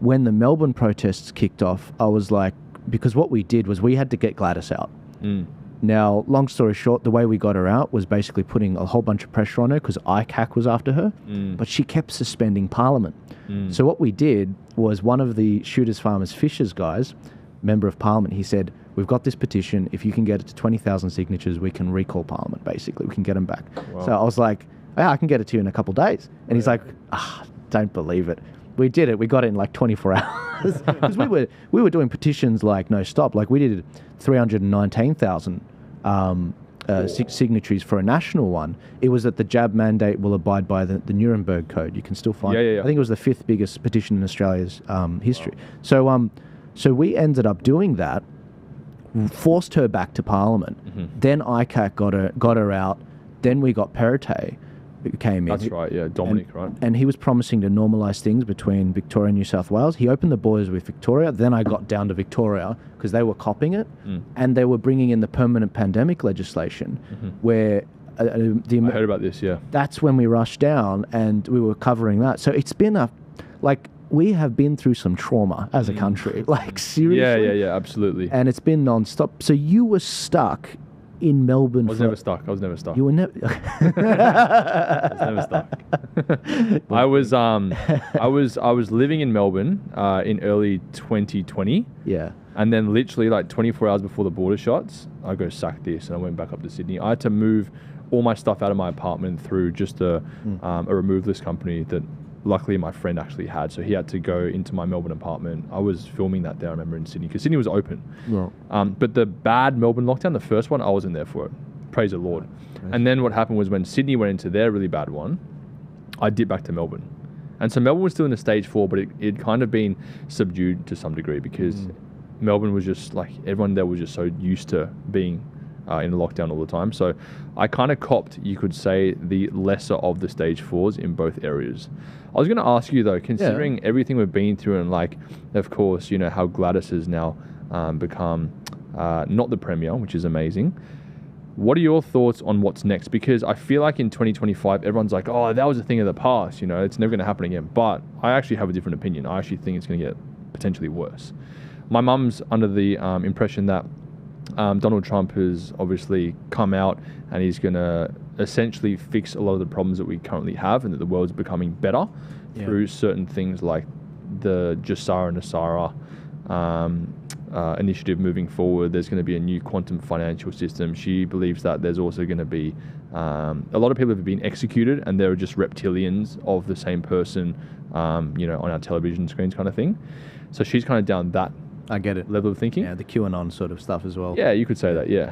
when the Melbourne protests kicked off, I was like, because what we did was we had to get Gladys out. Now, long story short, the way we got her out was basically putting a whole bunch of pressure on her because ICAC was after her, but she kept suspending Parliament. So what we did was one of the Shooters Farmers Fishers guys, member of Parliament, he said, we've got this petition. If you can get it to 20,000 signatures, we can recall Parliament, basically. We can get them back. Wow. So I was like, yeah, I can get it to you in a couple of days. And he's like, don't believe it. We did it. We got it in like 24 hours. Because we were doing petitions like no stop. Like we did 319,000 signatories for a national one. It was that the jab mandate will abide by the Nuremberg Code. You can still find it. I think it was the 5th biggest petition in Australia's history. Wow. So we ended up doing that, forced her back to Parliament. Then ICAC got her out. Then we got Perrottet, who came in. That's right, yeah, Dominic, right? And he was promising to normalise things between Victoria and New South Wales. He opened the borders with Victoria. Then I got down to Victoria because they were copping it, and they were bringing in the permanent pandemic legislation, where I heard about this, yeah. That's when we rushed down, and we were covering that. So it's been we have been through some trauma as a country, like seriously. Yeah, absolutely. And it's been non-stop. So you were stuck in Melbourne. I was never stuck. You were never. I was never stuck. I was living in Melbourne in early 2020. Yeah. And then literally like 24 hours before the border shuts, I go sack this, and I went back up to Sydney. I had to move all my stuff out of my apartment through just a removalist company that luckily my friend actually had. So he had to go into my Melbourne apartment. I was filming that there, I remember, in Sydney, because Sydney was open. Yeah. But the bad Melbourne lockdown, the first one, I wasn't there for it. Praise the Lord. And then what happened was when Sydney went into their really bad one, I dipped back to Melbourne. And so Melbourne was still in a stage 4, but it kind of been subdued to some degree because Melbourne was just like, everyone there was just so used to being in a lockdown all the time. So I kind of copped, you could say, the lesser of the stage 4s in both areas. I was going to ask you though, considering everything we've been through, and like, of course, you know, how Gladys has now become not the Premier, which is amazing. What are your thoughts on what's next? Because I feel like in 2025, everyone's like, oh, that was a thing of the past, you know, it's never going to happen again. But I actually have a different opinion. I actually think it's going to get potentially worse. My mum's under the impression that Donald Trump has obviously come out and he's going to essentially fix a lot of the problems that we currently have, and that the world's becoming better through certain things like the Jassara Nassara initiative moving forward. There's going to be a new quantum financial system. She believes that there's also going to be a lot of people have been executed, and they're just reptilians of the same person, you know, on our television screens kind of thing. So she's kind of down that I get it. level of thinking. Yeah, the QAnon sort of stuff as well. Yeah, you could say that, yeah.